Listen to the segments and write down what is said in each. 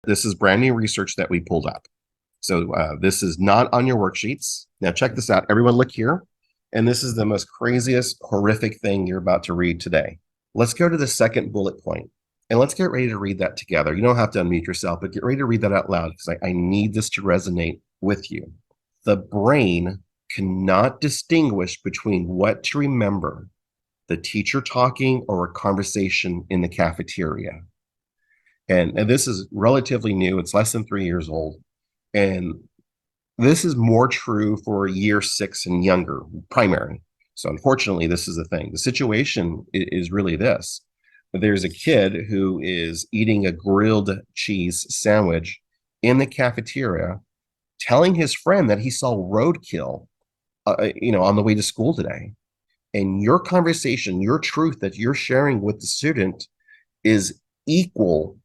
This is brand new research that we pulled up. So this is not on your worksheets. Now check this out. Everyone look here. And this is the most craziest, horrific thing you're about to read today. Let's go to the second bullet point and let's get ready to read that together. You don't have to unmute yourself, but get ready to read that out loud because I need this to resonate with you. The brain cannot distinguish between what to remember, the teacher talking or a conversation in the cafeteria. And this is relatively new. It's less than 3 years old. And this is more true for year 6 and younger, primary. So unfortunately, this is the thing. The situation is really this. There's a kid who is eating a grilled cheese sandwich in the cafeteria, telling his friend that he saw roadkill, on the way to school today. And your conversation, your truth that you're sharing with the student is equal,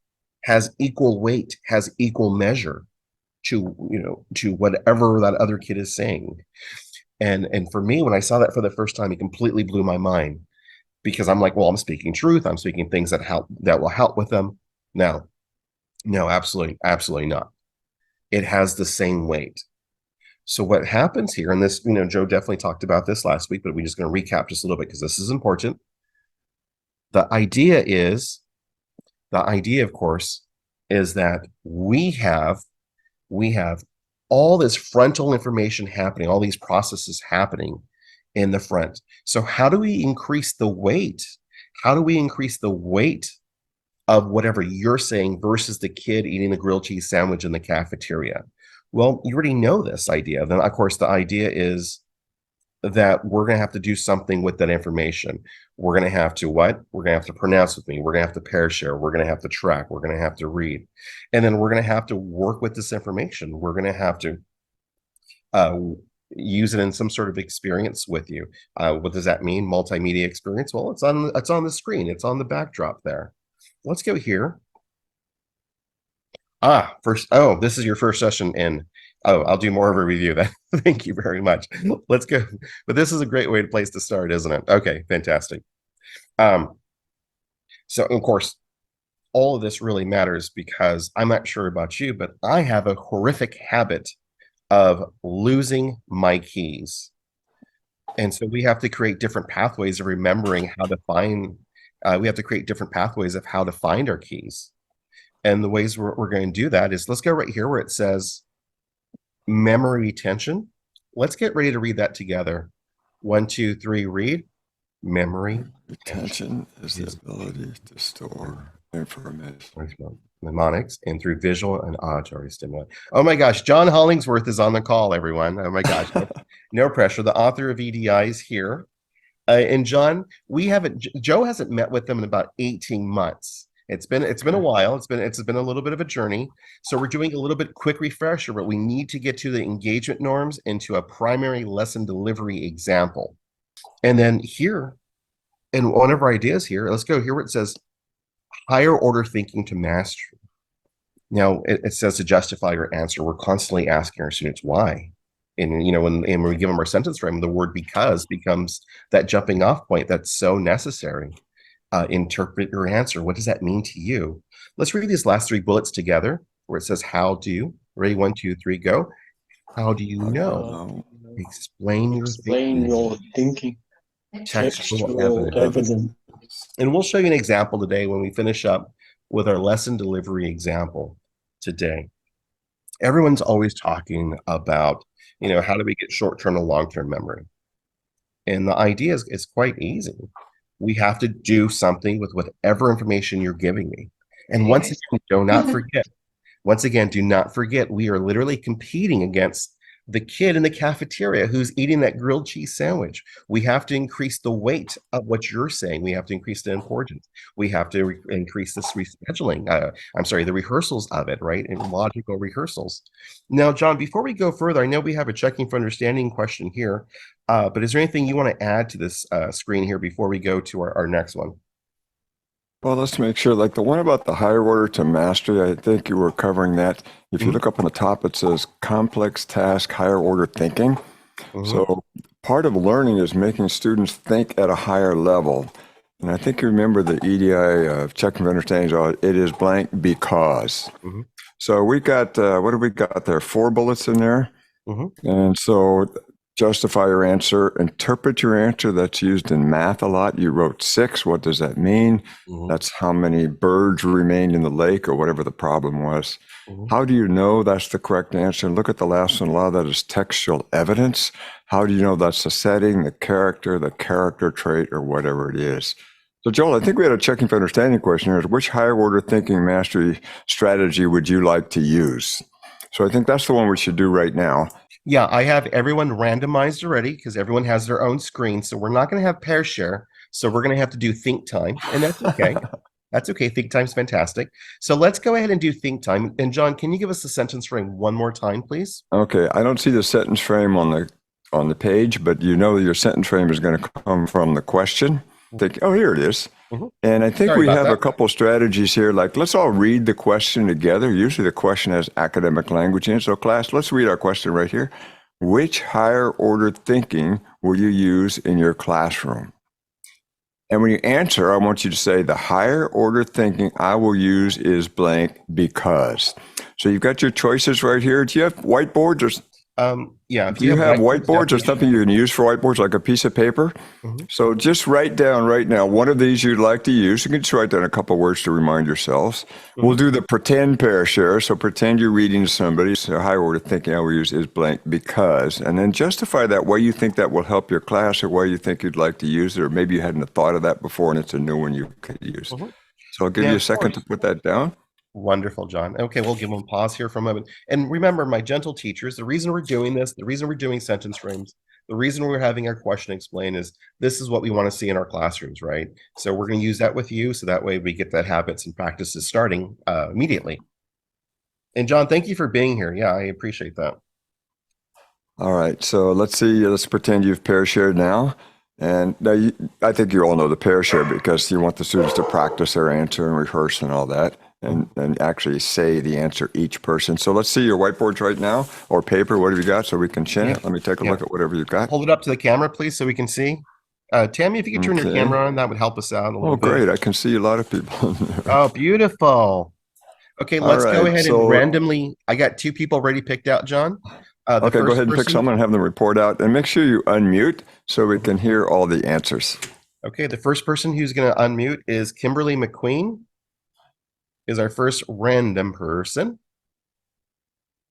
has equal weight, has equal measure to whatever that other kid is saying. And for me, when I saw that for the first time, it completely blew my mind because I'm like, well, I'm speaking truth. I'm speaking things that will help with them. No, absolutely not. It has the same weight. So what happens here, and this, Joe definitely talked about this last week, but we're just going to recap just a little bit because this is important. The idea, of course, is that we have all this frontal information happening, all these processes happening in the front. So how do we increase the weight? How do we increase the weight of whatever you're saying versus the kid eating the grilled cheese sandwich in the cafeteria? Well, you already know this idea. Then, of course, the idea is that we're going to have to do something with that information. We're going to have to what? We're going to have to pronounce with me. We're going to have to pair share. We're going to have to track. We're going to have to read. And then we're going to have to work with this information. We're going to have to use it in some sort of experience with you. What does that mean? Multimedia experience? Well, it's on the screen. It's on the backdrop there. Let's go here. This is your first session in. Oh, I'll do more of a review then. Thank you very much. Let's go. But this is a great place to start, isn't it? Okay, fantastic. So of course, all of this really matters because I'm not sure about you, but I have a horrific habit of losing my keys. And so we have to create different pathways of remembering how to find, we have to create different pathways of how to find our keys. And the ways we're going to do that is, let's go right here where it says memory retention. Let's get ready to read that together. 1, 2, 3, read. Memory retention is the ability to store information. Mnemonics and through visual and auditory stimuli. Oh my gosh, John Hollingsworth is on the call, everyone. Oh my gosh, no pressure. The author of EDI is here. And John, Joe hasn't met with them in about 18 months. It's been a while. It's been a little bit of a journey. So we're doing a little bit quick refresher, but we need to get to the engagement norms and to a primary lesson delivery example. And then here, in one of our ideas here, let's go here where it says higher order thinking to mastery. Now it says to justify your answer, we're constantly asking our students why. And when we give them our sentence frame, the word because becomes that jumping off point that's so necessary. Interpret your answer. What does that mean to you? Let's read these last 3 bullets together where it says, how do, ready, 1, 2, 3, go. How do you know? Explain your thinking. Textual evidence. And we'll show you an example today when we finish up with our lesson delivery example today. Everyone's always talking about, how do we get short-term and long-term memory? And the idea is quite easy. We have to do something with whatever information you're giving me. And once again, do not forget, we are literally competing against the kid in the cafeteria who's eating that grilled cheese sandwich. We have to increase the weight of what you're saying. We have to increase the importance. We have to increase this rescheduling. The rehearsals of it, right? And logical rehearsals. Now, John, before we go further, I know we have a checking for understanding question here, but is there anything you want to add to this screen here before we go to our next one? Well, let's make sure, like the one about the higher order to mastery, I think you were covering that. If you look up on the top, it says complex task, higher order thinking. So part of learning is making students think at a higher level. And I think you remember the EDI of checking for understanding, it is blank because. So we got, what do we got there? 4 bullets in there. Mm-hmm. And so justify your answer, interpret your answer. That's used in math a lot. You wrote 6. What does that mean? Mm-hmm. That's how many birds remained in the lake or whatever the problem was. Mm-hmm. How do you know that's the correct answer? And look at the last one. A lot of that is textual evidence. How do you know that's the setting, the character trait, or whatever it is? So, Joel, I think we had a checking for understanding question here. Which higher order thinking mastery strategy would you like to use? So I think that's the one we should do right now. Yeah, I have everyone randomized already because everyone has their own screen. So we're not going to have pair share. So we're going to have to do think time, and that's okay. That's okay. Think time's fantastic. So let's go ahead and do think time. And John, can you give us the sentence frame one more time, please? Okay, I don't see the sentence frame on the page, but you know your sentence frame is going to come from the question. Think, oh, here it is. Mm-hmm. And I think Sorry we about have that. a couple strategies here. Like, let's all read the question together. Usually the question has academic language in it. So class, let's read our question right here. Which higher order thinking will you use in your classroom? And when you answer, I want you to say the higher order thinking I will use is blank because. So you've got your choices right here. Do you have whiteboards or Yeah. do you have whiteboards or definitely something you can use for whiteboards, like a piece of paper? Mhm. So just write down right now one of these you'd like to use. You can just write down a couple of words to remind yourselves. We'll do the pretend pair share. So pretend you're reading to somebody. So higher order thinking I will use is blank because, and then justify that why you think that will help your class or why you think you'd like to use it, or maybe you hadn't thought of that before and it's a new one you could use. Mhm. So I'll give Yeah, you a of second course. to put that down. Wonderful, John. Okay, we'll give them pause here for a moment. And remember, my gentle teachers, the reason we're doing this, the reason we're doing sentence frames, the reason we're having our question explained is this is what we want to see in our classrooms, right? So we're going to use that with you so that way we get that habits and practices starting immediately. And John, thank you for being here. Yeah, I appreciate that. All right, so let's see. Let's pretend you've pair shared now. And now I think you all know the pair share because you want the students to practice their answer and rehearse and all that, and actually say the answer each person. So let's see your whiteboards right now or paper, whatever you got, so we can chin it. Let me take a look at whatever you've got. Hold it up to the camera, please, so we can see. Tammy, if you could turn your Okay. camera on, that would help us out a little Oh, bit. great. I can see a lot of people in there. Oh, beautiful. Okay, All let's go right, ahead and so- randomly. I got 2 people already picked out, John. Okay, go ahead and pick someone and have them report out. And make sure you unmute so we can hear all the answers. Okay, the first person who's going to unmute is Kimberly McQueen, is our first random person.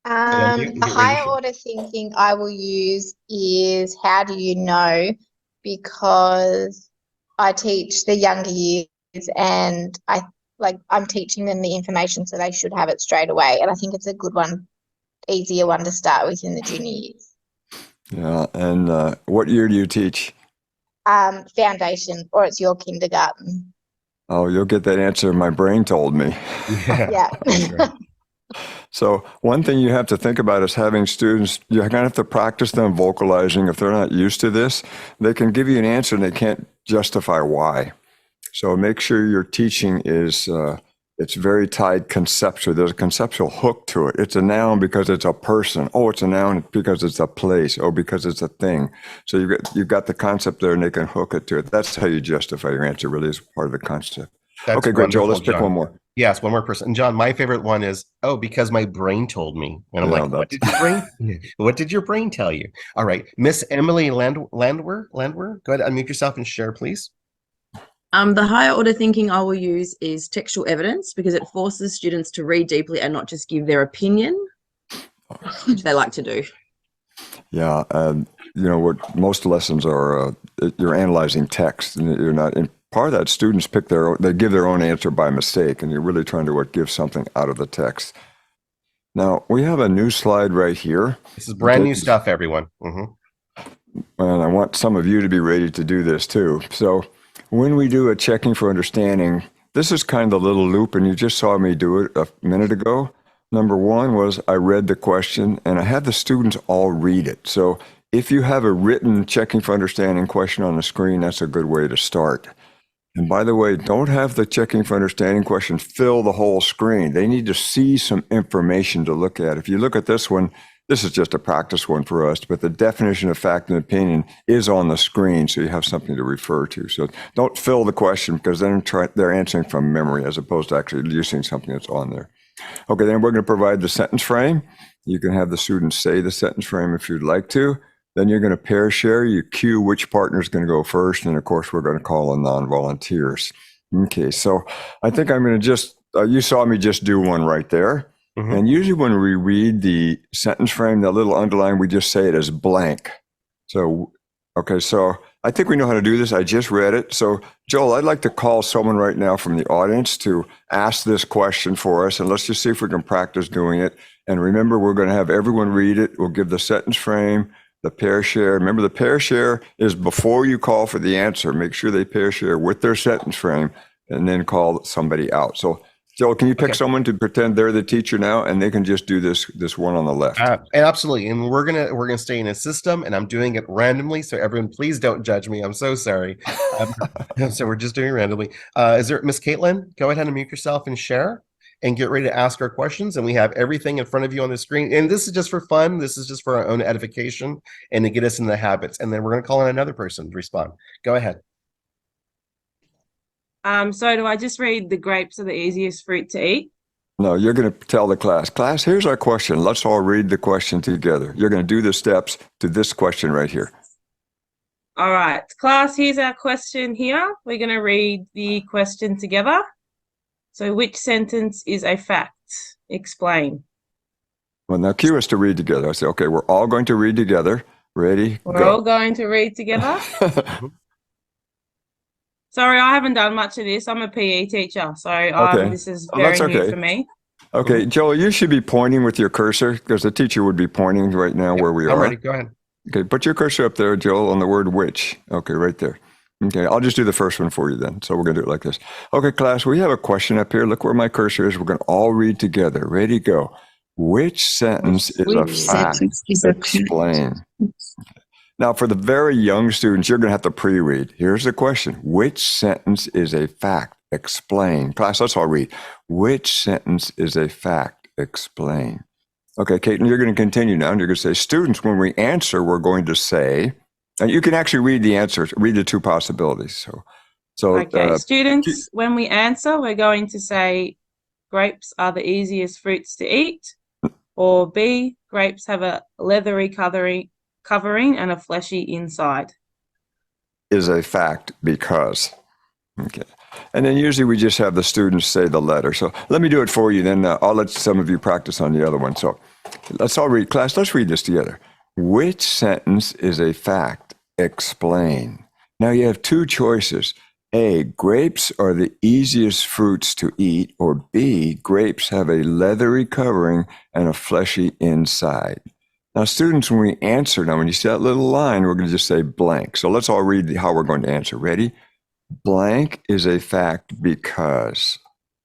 The higher order thinking I will use is how do you know? Because I teach the younger years and I'm teaching them the information so they should have it straight away. And I think it's a good one, easier one to start with in the junior years. Yeah, and what year do you teach? Foundation, or it's your kindergarten. Oh, you'll get that answer. My brain told me. Yeah. Yeah. So one thing you have to think about is having students, you're going to have to practice them vocalizing. If they're not used to this, they can give you an answer and they can't justify why. So make sure your teaching is, it's very tied conceptually. There's a conceptual hook to it. It's a noun because it's a person. Oh, it's a noun because it's a place. Oh, because it's a thing. So you've got the concept there and they can hook it to it. That's how you justify your answer, really, is part of the concept. That's okay, great, Joel. Let's pick John. one more. Yes, one more person. And John, my favorite one is, oh, because my brain told me. And I'm like, what did your brain? What did your brain tell you? All right, Miss Emily Landwer, go ahead, unmute yourself and share, please. The higher order thinking I will use is textual evidence because it forces students to read deeply and not just give their opinion, which they like to do. Yeah, you know what most lessons are, you're analyzing text, and you're not. And part of that, students they give their own answer by mistake, and you're really trying to give something out of the text. Now we have a new slide right here. This is brand new stuff, everyone. And I want some of you to be ready to do this too. So when we do a checking for understanding, this is kind of the little loop, and you just saw me do it a minute ago. Number one was I read the question and I had the students all read it. So if you have a written checking for understanding question on the screen, that's a good way to start. And by the way, don't have the checking for understanding question fill the whole screen. They need to see some information to look at. If you look at this one, this is just a practice one for us, but the definition of fact and opinion is on the screen, so you have something to refer to. So don't fill the question because then they're answering from memory as opposed to actually using something that's on there. Okay, then we're going to provide the sentence frame. You can have the students say the sentence frame if you'd like to. Then you're going to pair share. You cue which partner is going to go first. And of course, we're going to call on non-volunteers. Okay, so I think I'm going to just, you saw me just do one right there. Mhm. And usually when we read the sentence frame, that little underline, we just say it as blank. So, okay, so I think we know how to do this. I just read it. So, Joel, I'd like to call someone right now from the audience to ask this question for us. And let's just see if we can practice doing it. And remember, we're going to have everyone read it. We'll give the sentence frame, the pair share. Remember, the pair share is before you call for the answer. Make sure they pair share with their sentence frame and then call somebody out. So, Joel, can you pick Okay. someone to pretend they're the teacher now, and they can just do this one on the left? Absolutely, and we're gonna stay in a system, and I'm doing it randomly. So everyone, please don't judge me. I'm so sorry. So we're just doing it randomly. Is there Miss Caitlin? Go ahead and mute yourself and share, and get ready to ask our questions. And we have everything in front of you on the screen. And this is just for fun. This is just for our own edification and to get us into the habits. And then we're gonna call on another person to respond. Go ahead. So do I just read the grapes are the easiest fruit to eat? No, you're going to tell the class, here's our question. Let's all read the question together. You're going to do the steps to this question right here. All right, class, here's our question here. We're going to read the question together. So which sentence is a fact? Explain. Well, now cue us to read together. I say, okay, we're all going to read together. Ready? We're all going to read together. Sorry, I haven't done much of this. I'm a PE teacher, so this is very that's new okay. for me. Okay, Joel, you should be pointing with your cursor because the teacher would be pointing right now where we are. I'm ready. Go ahead. Okay, put your cursor up there, Joel, on the word which. Okay, right there. Okay, I'll just do the first one for you then. So we're going to do it like this. Okay, class, we have a question up here. Look where my cursor is. We're going to all read together. Ready, go. Which sentence is a fact? Explain. Now, for the very young students, you're going to have to pre-read. Here's the question. Which sentence is a fact? Explain. Class, let's all read. Which sentence is a fact? Explain. Okay, Caitlin, you're going to continue now, and you're going to say, students, when we answer, we're going to say, and you can actually read the answers, read the two possibilities. Okay, students, when we answer, we're going to say grapes are the easiest fruits to eat, or B, grapes have a leathery covering and a fleshy inside. Is a fact because. Okay. And then usually we just have the students say the letter. So let me do it for you. Then I'll let some of you practice on the other one. So let's all read. Class, let's read this together. Which sentence is a fact? Explain. Now you have two choices. A, grapes are the easiest fruits to eat. Or B, grapes have a leathery covering and a fleshy inside. Now, students, when we answer, now when you see that little line, we're going to just say blank. So let's all read how we're going to answer. Ready? Blank is a fact because.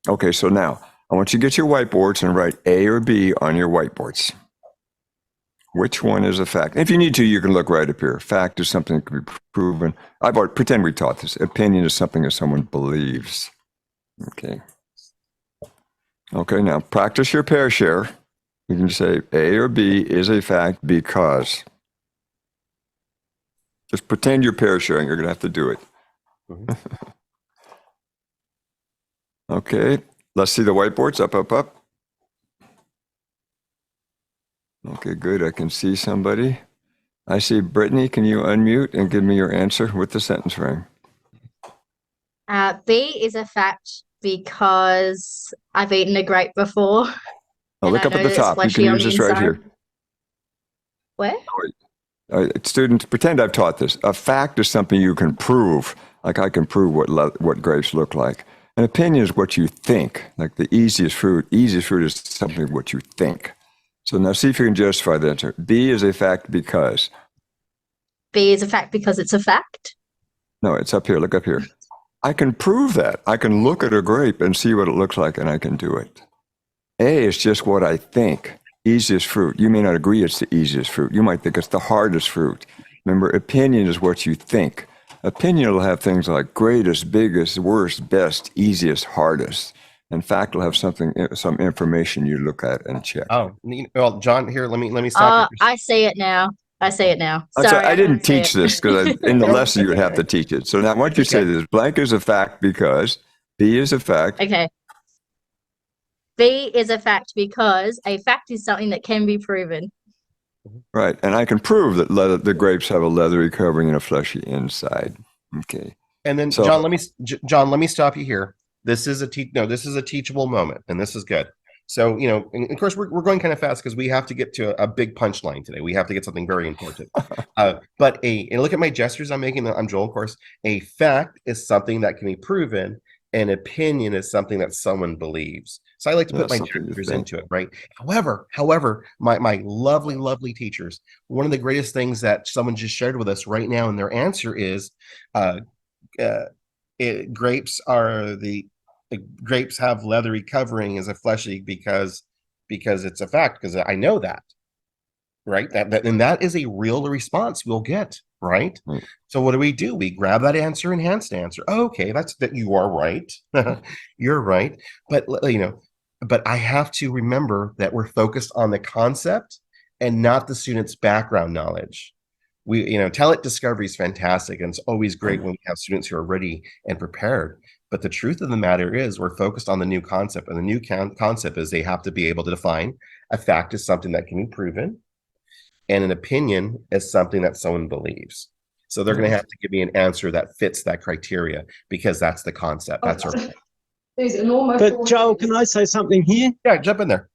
Okay, so now I want you to get your whiteboards and write A or B on your whiteboards. Which one is a fact? If you need to, you can look right up here. Fact is something that can be proven. Pretend we taught this. Opinion is something that someone believes. Okay. Okay, now practice your pair share. You can say A or B is a fact because. Just pretend you're pair sharing. You're going to have to do it. Mhm. Okay, let's see the whiteboards. Up, up, up. Okay, good. I can see somebody. I see Brittany. Can you unmute and give me your answer with the sentence frame? B is a fact because I've eaten a grape before. Oh, look I up at know the that it's top. You can fleshy on use the this right inside. here. Where? Students, pretend I've taught this. A fact is something you can prove. Like I can prove what grapes look like. An opinion is what you think. Like the easiest fruit. Easiest fruit is something what you think. So now see if you can justify the answer. B is a fact because. B is a fact because it's a fact. No, it's up here. Look up here. I can prove that. I can look at a grape and see what it looks like, and I can do it. A is just what I think. Easiest fruit. You may not agree it's the easiest fruit. You might think it's the hardest fruit. Remember, opinion is what you think. Opinion will have things like greatest, biggest, worst, best, easiest, hardest. In fact, it'll have some information you look at and check. Oh, well, John, here, let me stop you. I see it now. I see it now. Sorry, Sorry, I didn't can't see teach it. this because in the lesson you would have to teach it. So now, why don't you say this? Blank is a fact because. B is a fact. Okay. B is a fact because a fact is something that can be proven. Right. And I can prove that the grapes have a leathery covering and a fleshy inside. Okay. And then, So- John, let me stop you here. This is a this is a teachable moment, and this is good. So, and of course, we're going kind of fast because we have to get to a big punchline today. We have to get something very important. But and look at my gestures I'm making. I'm Joel, of course. A fact is something that can be proven. An opinion is something that someone believes. So I like to put my gestures into it, right? However, my lovely, lovely teachers, one of the greatest things that someone just shared with us right now, and their answer is, grapes have leathery covering as a fleshy because it's a fact, because I know that, right? And that is a real response we'll get, right? So what do? We grab that answer, enhanced answer. Okay, that's that. You are right. You're right. But but I have to remember that we're focused on the concept and not the student's background knowledge. Talent discovery is fantastic, and it's always great when we have students who are ready and prepared. But the truth of the matter is we're focused on the new concept, and the new concept is they have to be able to define a fact as something that can be proven, and an opinion as something that someone believes. So they're going to have to give me an answer that fits that criteria, because that's the concept. That's our. But Joel, can I say something here? Yeah, jump in there.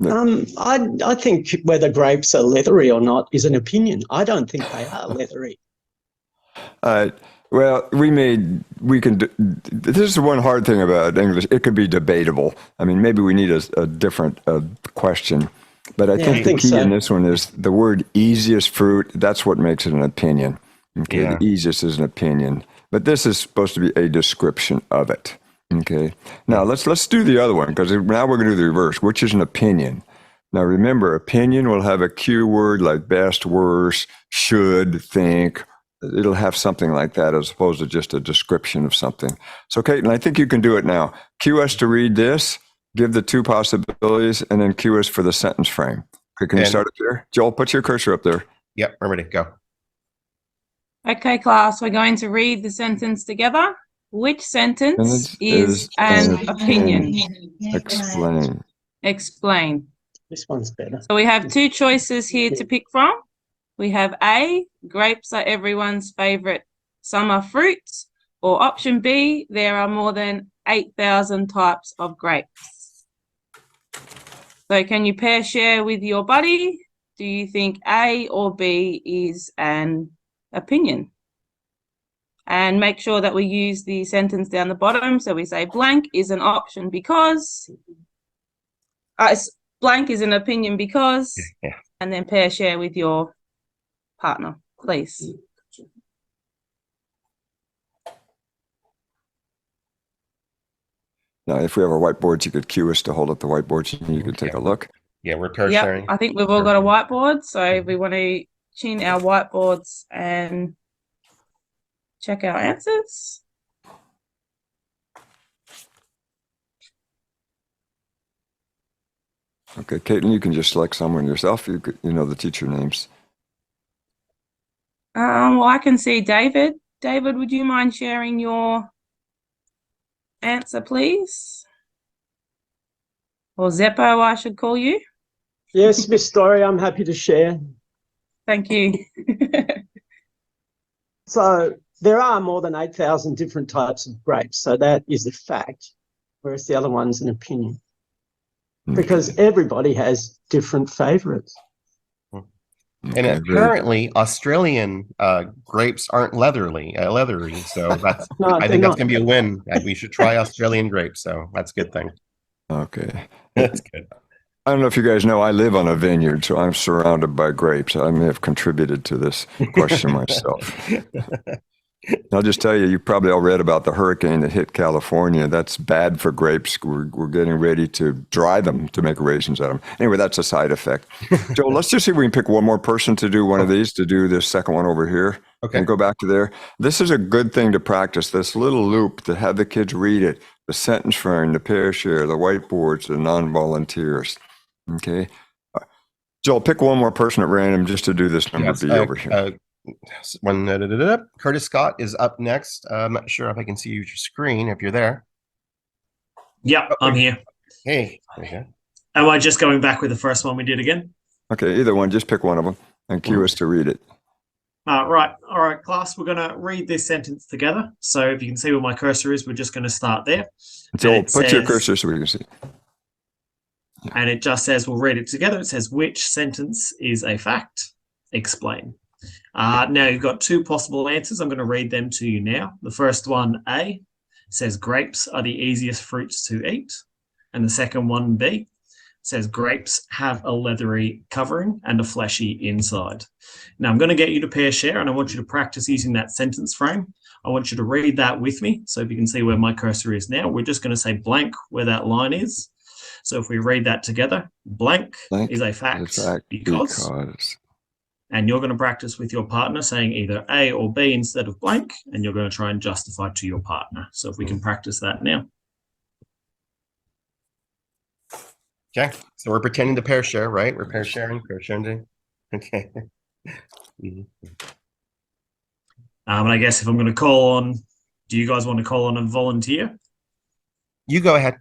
I think whether grapes are leathery or not is an opinion. I don't think they are leathery. Well, we can. This is one hard thing about English. It could be debatable. I mean, maybe we need a different question. But I think the key in this one is the word easiest fruit. That's what makes it an opinion. Okay, yeah. The easiest is an opinion. But this is supposed to be a description of it. Okay. Now let's do the other one, because now we're going to do the reverse, which is an opinion. Now remember, opinion will have a cue word like best, worst, should, think. It'll have something like that as opposed to just a description of something. So, Caitlin, I think you can do it now. Cue us to read this, give the two possibilities, and then cue us for the sentence frame. Okay, can you start up there? Joel, put your cursor up there. Yep, I'm ready. Go. Okay, class, we're going to read the sentence together. Which sentence is an opinion? Explain. Explain. This one's better. So we have two choices here to pick from. We have A, grapes are everyone's favorite summer fruits, or option B, there are more than 8,000 types of grapes. So can you pair share with your buddy? Do you think A or B is an opinion? And make sure that we use the sentence down the bottom. So we say blank is an option because, blank is an opinion because, and then pair share with your partner, please. Now, if we have our whiteboards, you could cue us to hold up the whiteboards and you could take a look. Yeah, we're pair sharing. I think we've all got a whiteboard. So we want to tune our whiteboards and check our answers. Okay, Caitlin, you can just select someone yourself. You know the teacher names. Well, I can see David. David, would you mind sharing your answer, please? Or Zeppo, I should call you. Yes, Miss Story, I'm happy to share. Thank you. So there are more than 8,000 different types of grapes. So that is a fact, whereas the other one's an opinion. Because everybody has different favorites. And apparently, Australian grapes aren't leathery. So that's I think that's going to be a win. We should try Australian grapes. So that's a good thing. Okay. That's good. I don't know if you guys know, I live on a vineyard, so I'm surrounded by grapes. I may have contributed to this question myself. I'll just tell you, you probably all read about the hurricane that hit California. That's bad for grapes. We're getting ready to dry them to make raisins out of them. Anyway, that's a side effect. Joe, let's just see if we can pick one more person to do one of these, to do this second one over here. Okay. And go back to there. This is a good thing to practice, this little loop, to have the kids read it, the sentence frame, the pair share, the whiteboards, the non-volunteers. Okay. Joel, pick one more person at random just to do this number B over here. Curtis Scott is up next. I'm not sure if I can see your screen if you're there. Yeah, I'm here. Hey. Okay. Am I just going back with the first one we did again? Okay, either one, just pick one of them and cue us to read it. Right. All right, class, we're going to read this sentence together. So if you can see where my cursor is, we're just going to start there. Joel, put your cursor so we can see. And it just says, we'll read it together. It says, which sentence is a fact? Explain. Now you've got two possible answers. I'm going to read them to you now. The first one, A, says grapes are the easiest fruits to eat. And the second one, B, says grapes have a leathery covering and a fleshy inside. Now I'm going to get you to pair share, and I want you to practice using that sentence frame. I want you to read that with me. So if you can see where my cursor is now, we're just going to say blank where that line is. So if we read that together, blank is a fact because. And you're going to practice with your partner saying either A or B instead of blank, and you're going to try and justify to your partner. So if we can practice that now. Okay, so we're pretending to pair share, right? We're pair sharing. Okay. And I guess if I'm going to call on, do you guys want to call on a volunteer? You go ahead.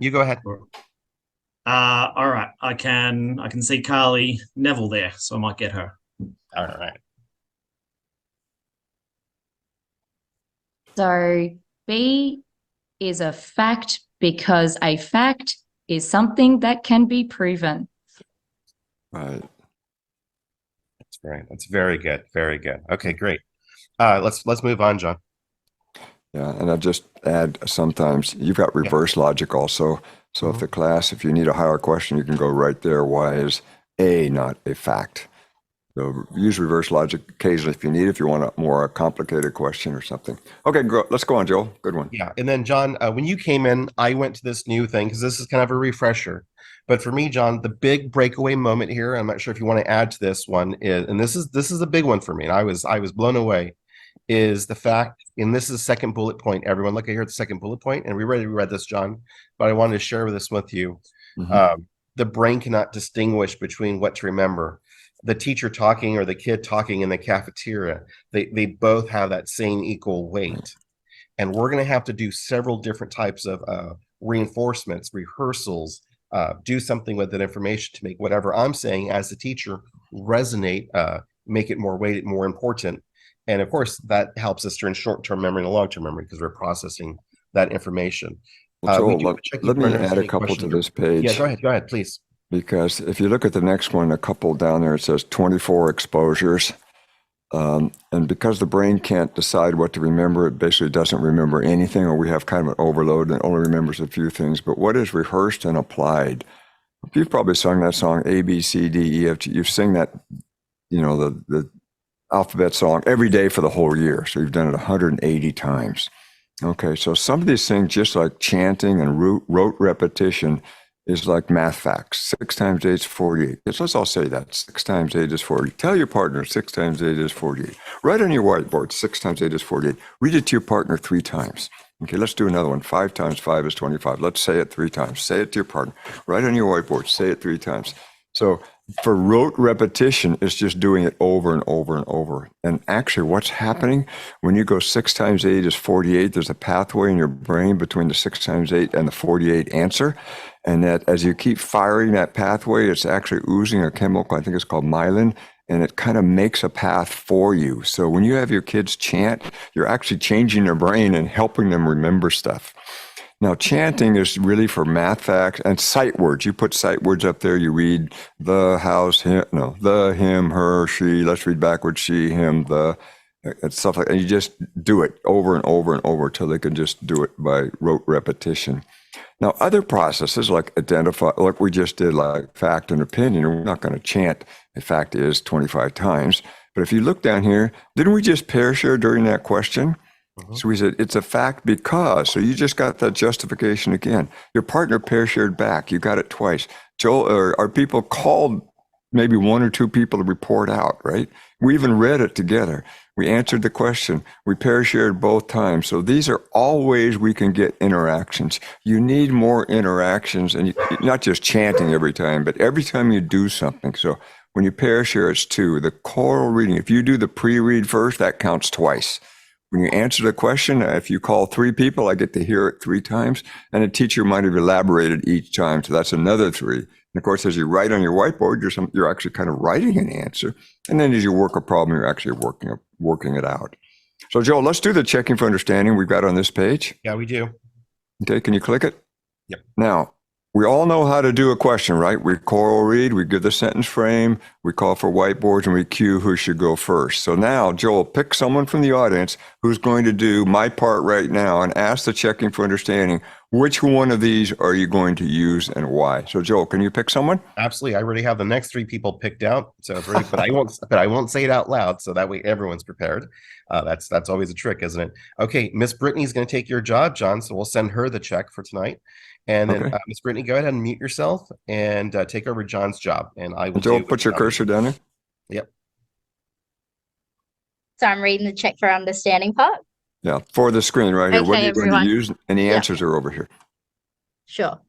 All right, I can see Carly Neville there, so I might get her. All right. So B is a fact because a fact is something that can be proven. Right. That's great. That's very good. Very good. Okay, great. Let's move on, John. Yeah, and I just add sometimes you've got reverse logic also. So if you need a higher question, you can go right there. Why is A not a fact? So use reverse logic occasionally if you need, if you want a more complicated question or something. Okay, let's go on, Joel. Good one. Yeah, and then John, when you came in, I went to this new thing because this is kind of a refresher. But for me, John, the big breakaway moment here, I'm not sure if you want to add to this one, is, and this is a big one for me, and I was blown away, is the fact, and this is the second bullet point. Everyone, look here at the second bullet point, and we already read this, John, but I wanted to share this with you. The brain cannot distinguish between what to remember. The teacher talking or the kid talking in the cafeteria, they both have that same equal weight. And we're going to have to do several different types of reinforcements, rehearsals, do something with that information to make whatever I'm saying as the teacher resonate, make it more weighted, more important. And of course, that helps us turn short-term memory into long-term memory because we're processing that information. Well, Joel, let me add a couple to this page. Yeah, go ahead, please. Because if you look at the next one, a couple down there, it says 24 exposures. And because the brain can't decide what to remember, it basically doesn't remember anything, or we have kind of an overload and only remembers a few things. But what is rehearsed and applied? You've probably sung that song, A, B, C, D, E, F, G. You've sung that, the alphabet song every day for the whole year. So you've done it 180 times. Okay, so some of these things, just like chanting and rote repetition, is like math facts. 6 times 8 is 48. Let's all say that. 6 times 8 is 40. Tell your partner 6 times 8 is 48. Write on your whiteboard 6 times 8 is 48. Read it to your partner 3 times. Okay, let's do another one. 5 times 5 is 25. Let's say it 3 times. Say it to your partner. Write on your whiteboard. Say it 3 times. So for rote repetition, it's just doing it over and over and over. And actually what's happening when you go 6 times 8 is 48, there's a pathway in your brain between the 6 times 8 and the 48 answer. And that as you keep firing that pathway, it's actually oozing a chemical, I think it's called myelin, and it kind of makes a path for you. So when you have your kids chant, you're actually changing their brain and helping them remember stuff. Now, chanting is really for math facts and sight words. You put sight words up there, you read the house, the, him, her, she, let's read backwards, she, him, the, and stuff like that. And you just do it over and over and over till they can just do it by rote repetition. Now, other processes like identify, like we just did, like fact and opinion, we're not going to chant a fact is 25 times. But if you look down here, didn't we just pair share during that question? So we said, it's a fact because, so you just got that justification again. Your partner pair shared back. You got it twice. Joel, or our people called maybe 1 or 2 people to report out, right? We even read it together. We answered the question. We pair shared both times. So these are all ways we can get interactions. You need more interactions, and not just chanting every time, but every time you do something. So when you pair share, it's 2. The choral reading, if you do the pre-read first, that counts twice. when you answer the question, if you call 3 people, I get to hear it 3 times, and a teacher might have elaborated each time. So that's another 3. And of course, as you write on your whiteboard, you're actually kind of writing an answer. And then as you work a problem, you're actually working it out. So Joel, let's do the checking for understanding we've got on this page. Yeah, we do. Okay, can you click it? Yep. Now, we all know how to do a question, right? We choral read, we give the sentence frame, we call for whiteboards, and we cue who should go first. So now, Joel, pick someone from the audience who's going to do my part right now and ask the checking for understanding, which one of these are you going to use and why? So Joel, can you pick someone? Absolutely. I already have the next 3 people picked out. So it's ready, but I won't say it out loud. So that way everyone's prepared. That's always a trick, isn't it? Okay. Miss Brittany's going to take your job, John. So we'll send her the check for tonight. And then Okay. Miss Brittany, go ahead and mute yourself and take over John's job. And I will Joel, do put your cursor down there. Yep. So I'm reading the check for understanding part. Yeah, for the screen right here. What are Okay, you going to everyone. use? And the Yeah. answers are over here. Sure.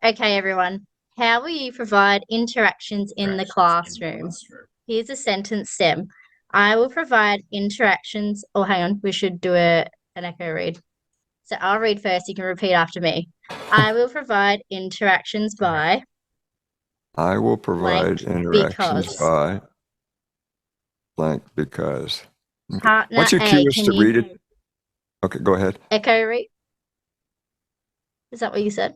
Okay, everyone. How will you provide interactions in the classroom? Here's a sentence stem. I will provide interactions. Oh, hang on. We should do an echo read. So I'll read first. You can repeat after me. I will provide interactions by. I will provide Blank interactions because. by blank because. Okay. Partner Once you A, cue us can to you read it. Okay, go ahead. echo read? Is that what you said?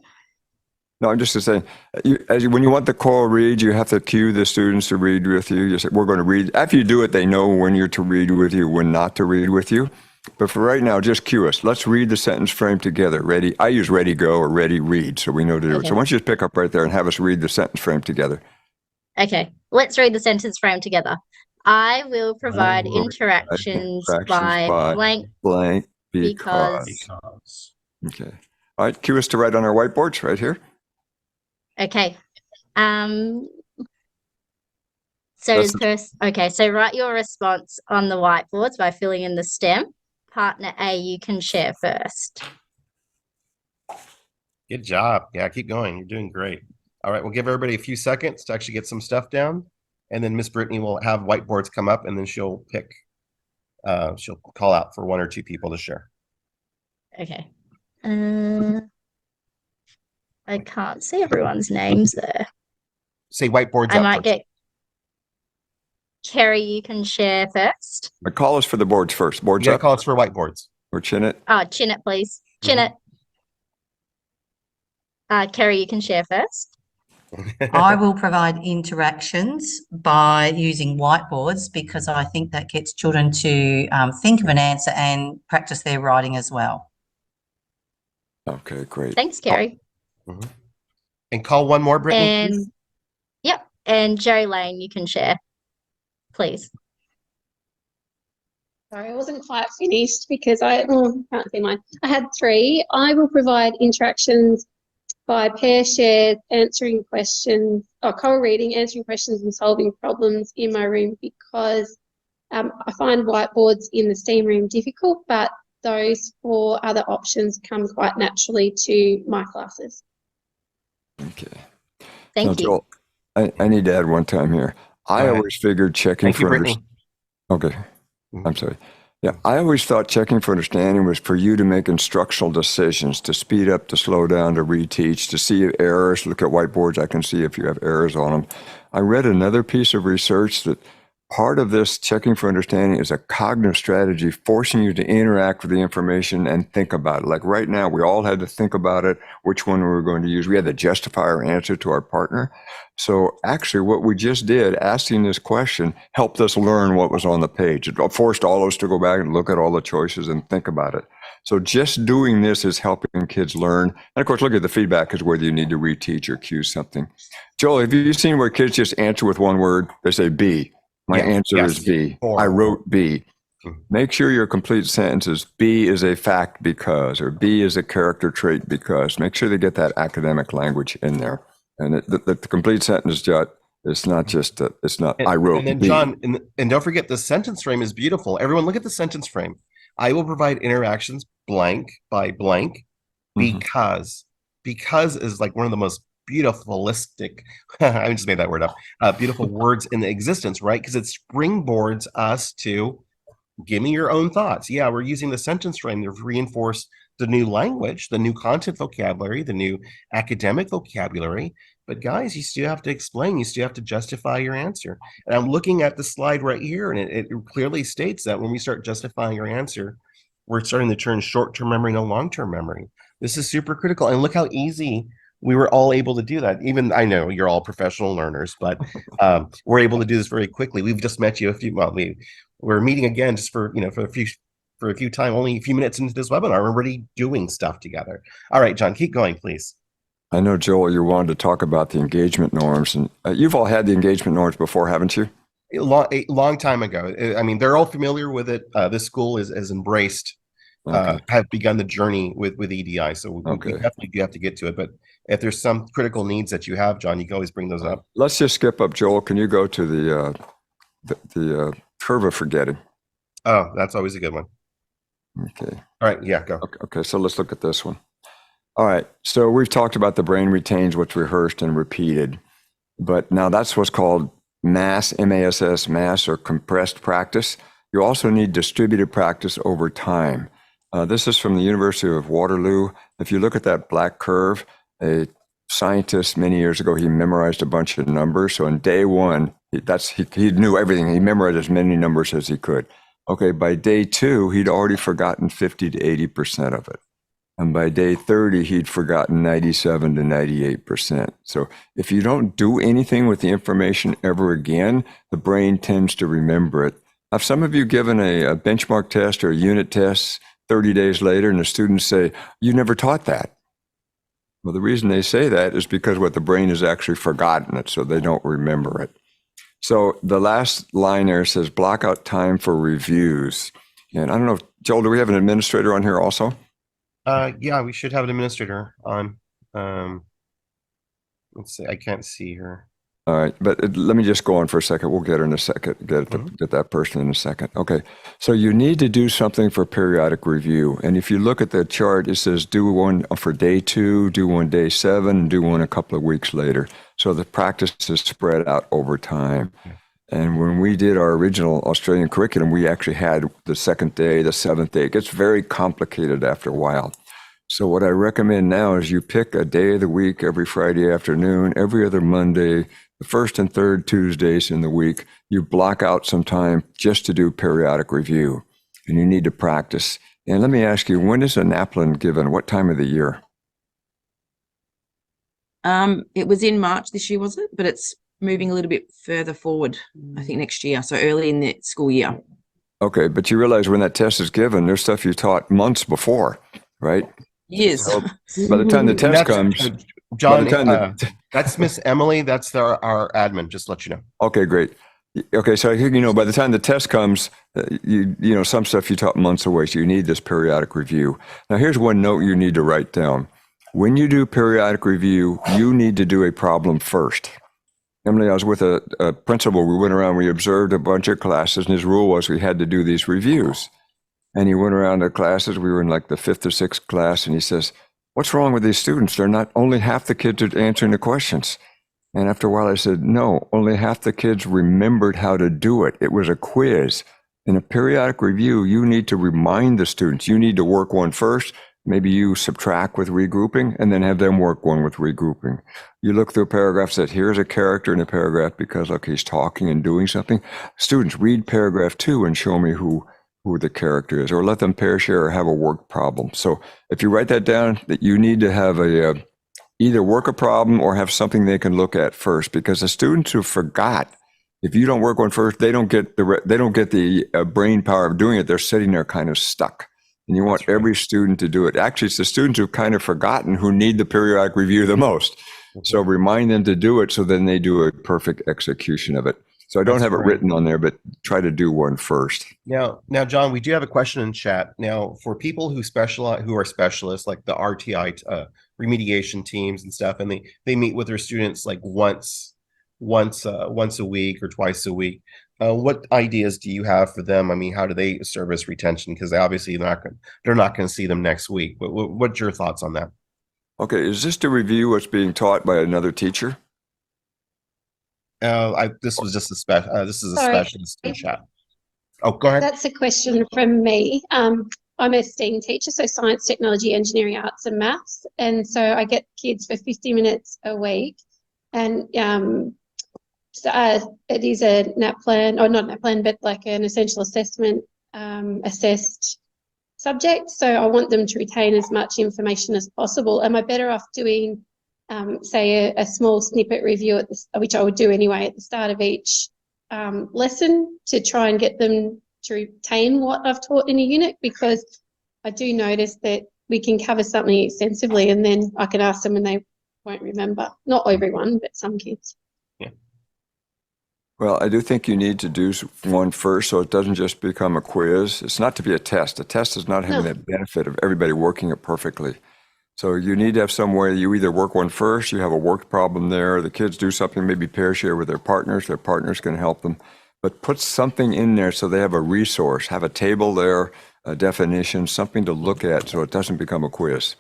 No, I'm just saying, when you want the choral read, you have to cue the students to read with you. You say, we're going to read. After you do it, they know when you're to read with you, when not to read with you. But for right now, just cue us. Let's read the sentence frame together. Ready? I use ready, go, or ready, read, so we know to do it. Okay. So why don't you just pick up right there and have us read the sentence frame together. Okay, let's read the sentence frame together. I will provide will interactions interactions by by blank Blank because. Okay. All right, cue us to write on our whiteboards right here. Okay. So That's- okay, so write your response on the whiteboards by filling in the stem. Partner A, you can share first. Good job. Yeah, keep going. You're doing great. All right, we'll give everybody a few seconds to actually get some stuff down. And then Miss Brittany will have whiteboards come up and then she'll call out for 1 or 2 people to share. Okay. I can't see everyone's names there. Say whiteboards I up might first. get Kerry, you can share first. But call us for the boards first. Boards You gotta up call us for whiteboards. or chin it. Oh, chin it, please. Chin it. Kerry, you can share first. I will provide interactions by using whiteboards because I think that gets children to think of an answer and practice their writing as well. Okay, great. Thanks, Kerry. And call one more, Brittany. And yep, and Joe Lane, you can share, please. Sorry, I wasn't quite finished because I can't see mine. I had 3. I will provide interactions by pair shared, answering questions, or co-reading, answering questions and solving problems in my room because I find whiteboards in the STEAM room difficult, but those 4 other options come quite naturally to my classes. Okay. Thank you. Joel, I need to add one time here. I ahead. always figured checking Thank you, for Brittany. Okay. I'm sorry. Yeah, I always thought checking for understanding was for you to make instructional decisions, to speed up, to slow down, to reteach, to see errors. Look at whiteboards. I can see if you have errors on them. I read another piece of research that part of this checking for understanding is a cognitive strategy forcing you to interact with the information and think about it. Like right now, we all had to think about it, which one we were going to use. We had to justify our answer to our partner. So actually what we just did, asking this question, helped us learn what was on the page. It forced all of us to go back and look at all the choices and think about it. So just doing this is helping kids learn. And of course, look at the feedback is whether you need to reteach or cue something. Joel, have you seen where kids just answer with one word? They say B. My answer is B. I wrote B. Make sure your complete sentence is B is a fact because, or B is a character trait because. Make sure they get that academic language in there. And the complete sentence, Jot, it's not just, it's not, I wrote And then B. John, and don't forget the sentence frame is beautiful. Everyone look at the sentence frame. I will provide interactions blank by blank because. Because is like one of the most beautifulistic, I just made that word up, beautiful words in the existence, right? Because it springboards us to give me your own thoughts. Yeah, we're using the sentence frame to reinforce the new language, the new content vocabulary, the new academic vocabulary. But guys, you still have to explain, you still have to justify your answer. And I'm looking at the slide right here, and it clearly states that when we start justifying your answer, we're starting to turn short-term memory into long-term memory. This is super critical. And look how easy we were all able to do that. Even I know you're all professional learners, but we're able to do this very quickly. We've just met you we're meeting again just for a few time, only a few minutes into this webinar. We're already doing stuff together. All right, John, keep going, please. I know, Joel, you wanted to talk about the engagement norms, and you've all had the engagement norms before, haven't you? A long time ago. I mean, they're all familiar with it. This school has embraced, have begun the journey with EDI. So we definitely do have to get to it. But if there's some critical needs that you have, John, you can always bring those up. Let's just skip up, Joel. Can you go to the curve of forgetting? Oh, that's always a good one. Okay. All right. Yeah, go. Okay. So let's look at this one. All right. So we've talked about the brain retains what's rehearsed and repeated, but now that's what's called mass, M-A-S-S, mass or compressed practice. You also need distributed practice over time. This is from the University of Waterloo. If you look at that black curve, a scientist many years ago, he memorized a bunch of numbers. So on day one, he knew everything. He memorized as many numbers as he could. Okay, by day 2, he'd already forgotten 50 to 80% of it. And by day 30, he'd forgotten 97 to 98%. So if you don't do anything with the information ever again, the brain tends to remember it. Have some of you given a benchmark test or a unit test 30 days later, and the students say, "You never taught that"? Well, the reason they say that is because what the brain has actually forgotten it, so they don't remember it. So the last line there says, block out time for reviews. And I don't know, Joel, do we have an administrator on here also? Yeah, we should have an administrator on. Let's see, I can't see her. All right, but let me just go on for a second. We'll get her in a second, get that person in a second. Okay, so you need to do something for periodic review. And if you look at the chart, it says do one for day 2, do one day 7, and do one a couple of weeks later. So the practice is spread out over time. And when we did our original Australian curriculum, we actually had the 2nd day, the 7th day. It gets very complicated after a while. So what I recommend now is you pick a day of the week every Friday afternoon, every other Monday, the 1st and 3rd Tuesdays in the week. You block out some time just to do periodic review, and you need to practice. And let me ask you, when is a NAPLAN given? What time of the year? It was in March this year, was it? But it's moving a little bit further forward, I think next year, so early in the school year. Okay, but you realize when that test is given, there's stuff you taught months before, right? Yes. So by the time the test comes, John, that's Miss Emily. That's our admin. Just to let you know. Okay, great. Okay, so by the time the test comes, some stuff you taught months away, so you need this periodic review. Now, here's one note you need to write down. When you do periodic review, you need to do a problem first. Emily, I was with a principal. We went around, we observed a bunch of classes, and his rule was we had to do these reviews. And he went around to classes. We were in like the 5th or 6th class, and he says, "What's wrong with these students? They're not, only half the kids are answering the questions." And after a while, I said, "No, only half the kids remembered how to do it. It was a quiz. In a periodic review, you need to remind the students. You need to work one first. Maybe you subtract with regrouping and then have them work one with regrouping. You look through a paragraph, said, here's a character in a paragraph because, look, he's talking and doing something. Students, read paragraph 2 and show me who the character is, or let them pair share or have a work problem." So if you write that down, that you need to have either work a problem or have something they can look at first, because the students who forgot, if you don't work one first, they don't get the brain power of doing it. They're sitting there kind of stuck. And you want every student to do it. Actually, it's the students who've kind of forgotten who need the periodic review the most. So remind them to do it, so then they do a perfect execution of it. So I don't have it written on there, but try to do one first. Now, John, we do have a question in chat. Now, for people who are specialists, like the RTI remediation teams and stuff, and they meet with their students like once a week or twice a week. What ideas do you have for them? I mean, how do they service retention? Because obviously they're not going to see them next week. But what's your thoughts on that? Okay, is this to review what's being taught by another teacher? This was just this is a specialist in chat. Oh, go ahead. That's a question from me. I'm a STEAM teacher, so science, technology, engineering, arts, and maths. And so I get kids for 50 minutes a week. And it is a NAP plan, or not NAP plan, but like an essential assessment assessed subject. So I want them to retain as much information as possible. Am I better off doing, say, a small snippet review, which I would do anyway at the start of each lesson, to try and get them to retain what I've taught in a unit? Because I do notice that we can cover something extensively and then I can ask them and they won't remember. Not everyone, but some kids. Yeah. Well, I do think you need to do one first so it doesn't just become a quiz. It's not to be a test. A test is not having that benefit of everybody working it perfectly. So you need to have some way you either work one first, you have a work problem there, the kids do something, maybe pair share with their partners can help them. But put something in there so they have a resource, have a table there, a definition, something to look at so it doesn't become a quiz.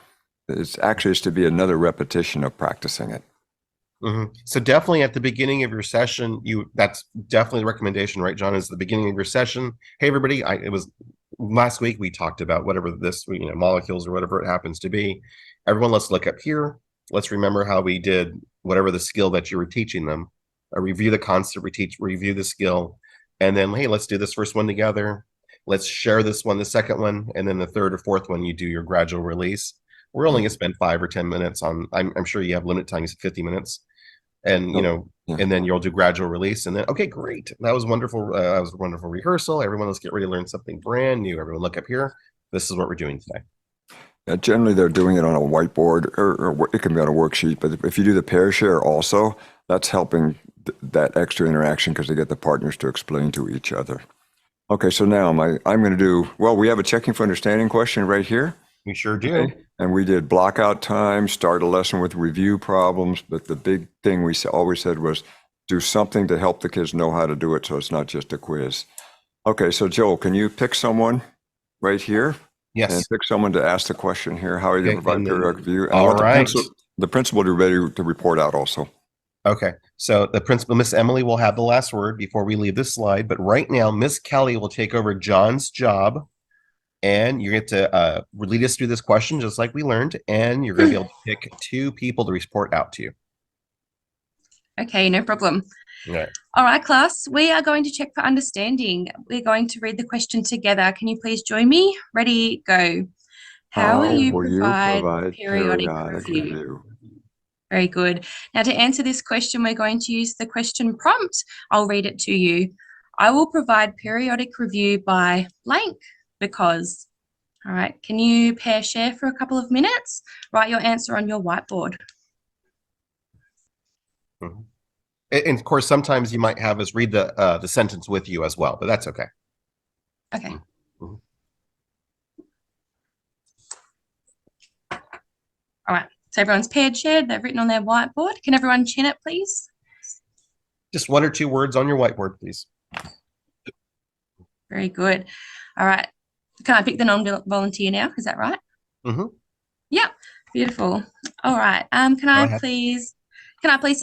It's actually to be another repetition of practicing it. Mm-hmm. So definitely at the beginning of your session, that's definitely the recommendation, right, John, is the beginning of your session. Hey, everybody, it was last week we talked about whatever this, molecules or whatever it happens to be. Everyone, let's look up here. Let's remember how we did whatever the skill that you were teaching them. Review the concept, review the skill, and then, hey, let's do this first one together. Let's share this one, the second one, and then the third or fourth one, you do your gradual release. We're only going to spend 5 or 10 minutes on, I'm sure you have limit time, 50 minutes. And, and then you'll do gradual release. And then, okay, great. That was wonderful. That was a wonderful rehearsal. Everyone, let's get ready to learn something brand new. Everyone look up here. This is what we're doing today. Generally, they're doing it on a whiteboard or it can be on a worksheet. But if you do the pair share also, that's helping that extra interaction because they get the partners to explain to each other. Okay, so now I'm going to do, we have a checking for understanding question right here. We sure do. Okay. And we did block out time, start a lesson with review problems. But the big thing we always said was do something to help the kids know how to do it so it's not just a quiz. Okay, so Joel, can you pick someone right here? Yes. And pick someone to ask the question here. How are you going to provide periodic review? And all right. The principal to be ready to report out also. Okay, so the principal, Miss Emily, will have the last word before we leave this slide. But right now, Miss Kelly will take over John's job. And you get to lead us through this question, just like we learned. And you're going to be able to pick 2 people to report out to you. Okay, no problem. Right. All right, class, we are going to check for understanding. We're going to read the question together. Can you please join me? Ready, go. How will you provide periodic review? Very good. Now, to answer this question, we're going to use the question prompt. I'll read it to you. I will provide periodic review by blank because. All right, can you pair share for a couple of minutes? Write your answer on your whiteboard. Mm-hmm. And of course, sometimes you might have us read the sentence with you as well, but that's okay. Okay. Mm-hmm. All right, so everyone's paired shared. They've written on their whiteboard. Can everyone chin it, please? Just 1 or 2 words on your whiteboard, please. Very good. All right. Can I pick the non-volunteer now? Is that right? Mm-hmm. Yeah. Beautiful. All right. Can I please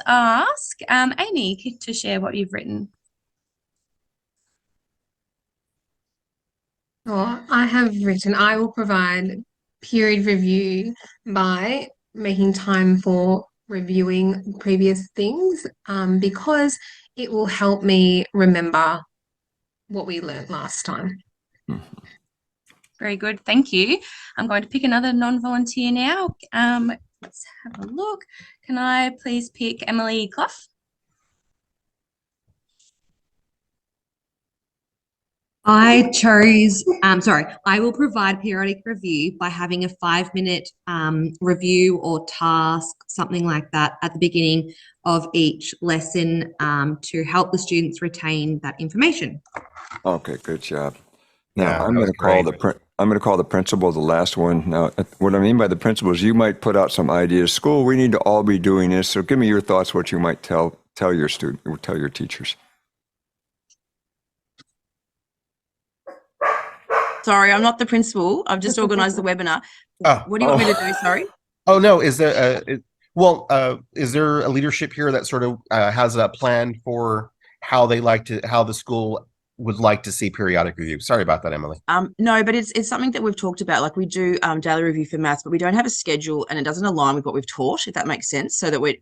ask Amy to share what you've written? Oh, I have written, I will provide period review by making time for reviewing previous things because it will help me remember what we learned last time. Very good. Thank you. I'm going to pick another non-volunteer now. Let's have a look. Can I please pick Emily Clough? I will provide periodic review by having a 5-minute review or task, something like that, at the beginning of each lesson to help the students retain that information. Okay, good job. Now I'm going to call the principal the last one. Now, what I mean by the principal is you might put out some ideas. School, we need to all be doing this. So give me your thoughts. What you might tell your teachers. Sorry, I'm not the principal. I've just organised the webinar. What do you want me to do? Sorry. Oh no, is there is there a leadership here that sort of has a plan for how they like to, how the school would like to see periodic review. Sorry about that, Emily. No, but it's something that we've talked about. Like we do daily review for maths, but we don't have a schedule and it doesn't align with what we've taught, if that makes sense. So that we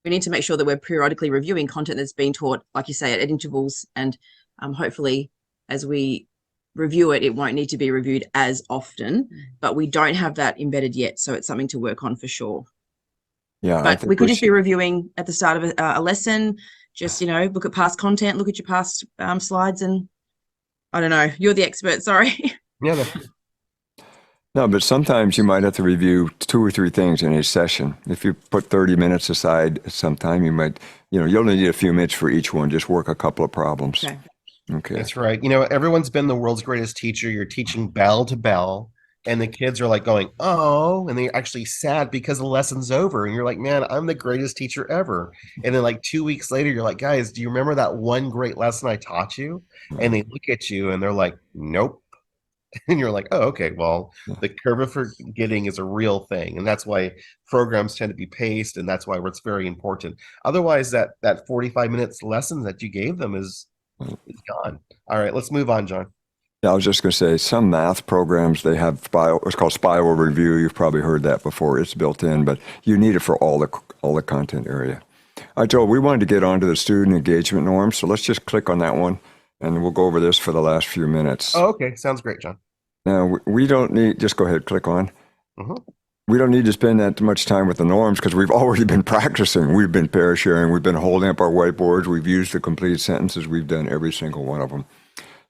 need to make sure that we're periodically reviewing content that's been taught, like you say, at intervals, and hopefully as we review it, it won't need to be reviewed as often, but we don't have that embedded yet. So it's something to work on for sure. Yeah, but we could just be reviewing at the start of a lesson, just, look at past content, look at your past slides, and I don't know, you're the expert, sorry. Yeah. No, but sometimes you might have to review 2 or 3 things in a session. If you put 30 minutes aside sometime, you might, you only need a few minutes for each one. Just work a couple of problems. Okay. That's right. Everyone's been the world's greatest teacher. You're teaching bell to bell. And the kids are like going, oh, and they're actually sad because the lesson's over. And you're like, man, I'm the greatest teacher ever. And then like 2 weeks later, you're like, guys, do you remember that one great lesson I taught you? And they look at you and they're like, nope. And you're like, oh, okay, well, the curve of forgetting is a real thing. And that's why programs tend to be paced. And that's why it's very important. Otherwise, that 45 minutes lesson that you gave them is gone. All right, let's move on, John. Yeah, I was just going to say, some math programs, they have it's called spiral review. You've probably heard that before. It's built in, but you need it for all the content area. All right, Joel, we wanted to get onto the student engagement norms, so let's just click on that one, and we'll go over this for the last few minutes. Oh, okay. Sounds great, John. Now, we don't need, just go ahead, click on. We don't need to spend that much time with the norms because we've already been practicing. We've been pair sharing. We've been holding up our whiteboards. We've used the complete sentences. We've done every single one of them.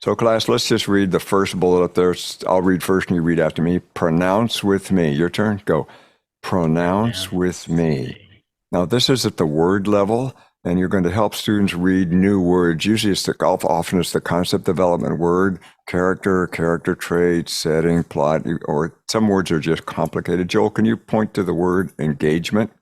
So class, let's just read the first bullet up there. I'll read first and you read after me. Pronounce with me. Your turn. Go. Pronounce with me. Now this is at the word level, and you're going to help students read new words. Usually often it's the concept development word, character trait, setting, plot, or some words are just complicated. Joel, can you point to the word engagement?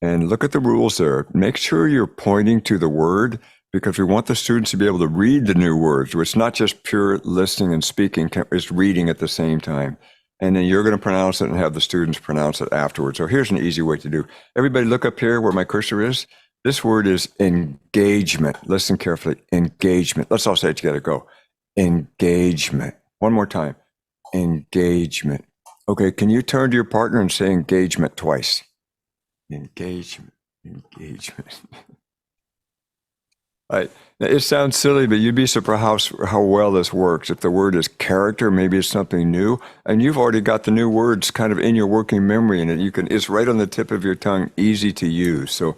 And look at the rules there. Make sure you're pointing to the word, because we want the students to be able to read the new words. It's not just pure listening and speaking, it's reading at the same time. And then you're going to pronounce it and have the students pronounce it afterwards. So here's an easy way to do. Everybody look up here where my cursor is. This word is engagement. Listen carefully. Engagement. Let's all say it together. Go. Engagement. One more time. Engagement. Okay, can you turn to your partner and say engagement twice? Engagement. Engagement. Right. Now, it sounds silly, but you'd be surprised how well this works. If the word is character, maybe it's something new, and you've already got the new words kind of in your working memory, and it's right on the tip of your tongue, easy to use. So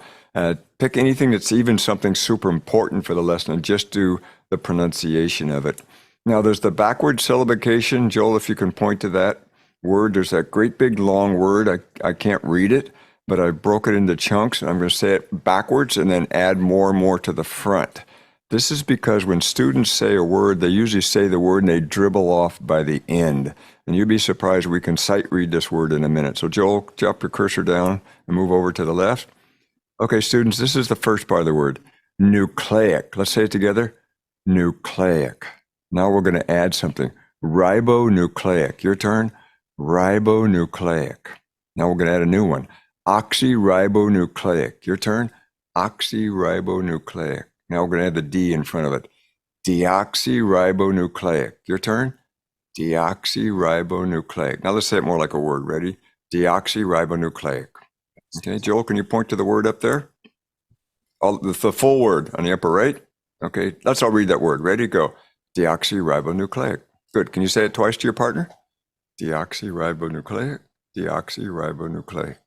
pick anything that's even something super important for the lesson and just do the pronunciation of it. Now, there's the backward syllabication. Joel, if you can point to that word, there's that great big long word. I can't read it, but I broke it into chunks, and I'm going to say it backwards and then add more and more to the front. This is because when students say a word, they usually say the word and they dribble off by the end. And you'd be surprised we can sight read this word in a minute. So Joel, drop your cursor down and move over to the left. Okay, students, this is the first part of the word, nucleic. Let's say it together, nucleic. Now we're going to add something, ribonucleic. Your turn, ribonucleic. Now we're going to add a new one. Oxyribonucleic. Your turn. Oxyribonucleic. Now we're going to add the D in front of it. Deoxyribonucleic. Your turn. Deoxyribonucleic. Now let's say it more like a word. Ready? Deoxyribonucleic. Okay, Joel, can you point to the word up there? The full word on the upper right. Okay, let's all read that word. Ready? Go. Deoxyribonucleic. Good. Can you say it twice to your partner? Deoxyribonucleic. Deoxyribonucleic.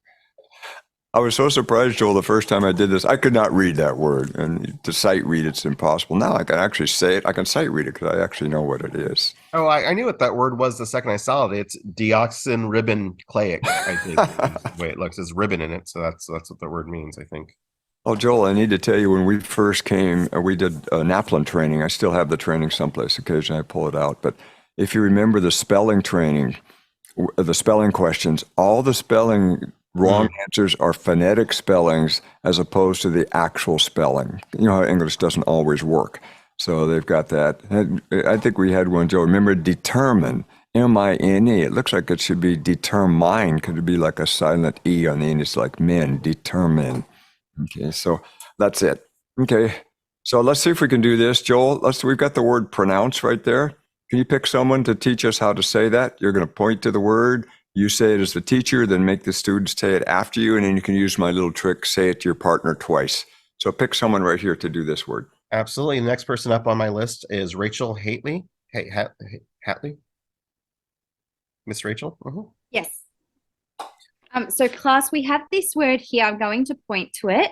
I was so surprised, Joel, the first time I did this. I could not read that word, and to sight read it's impossible. Now I can actually say it. I can sight read it because I actually know what it is. Oh, I knew what that word was the second I saw it. It's deoxyribonucleic, I think. The way it looks, there's ribbon in it, so that's what the word means, I think. Oh, Joel, I need to tell you, when we first came, we did NAPLAN training. I still have the training someplace. Occasionally I pull it out. But if you remember the spelling training, the spelling questions, all the spelling wrong answers are phonetic spellings as opposed to the actual spelling. You know how English doesn't always work. So they've got that. I think we had one, Joe. Remember determine, M-I-N-E. It looks like it should be determine. Could it be like a silent E on the end? It's like men, determine. Okay, so that's it. Okay, So let's see if we can do this. Joel, we've got the word pronounce right there. Can you pick someone to teach us how to say that? You're going to point to the word. You say it as the teacher, then make the students say it after you, and then you can use my little trick, say it to your partner twice. So pick someone right here to do this word. Absolutely. The next person up on my list is Rachel Hatley. Hatley? Miss Rachel? Yes. So class, we have this word here. I'm going to point to it.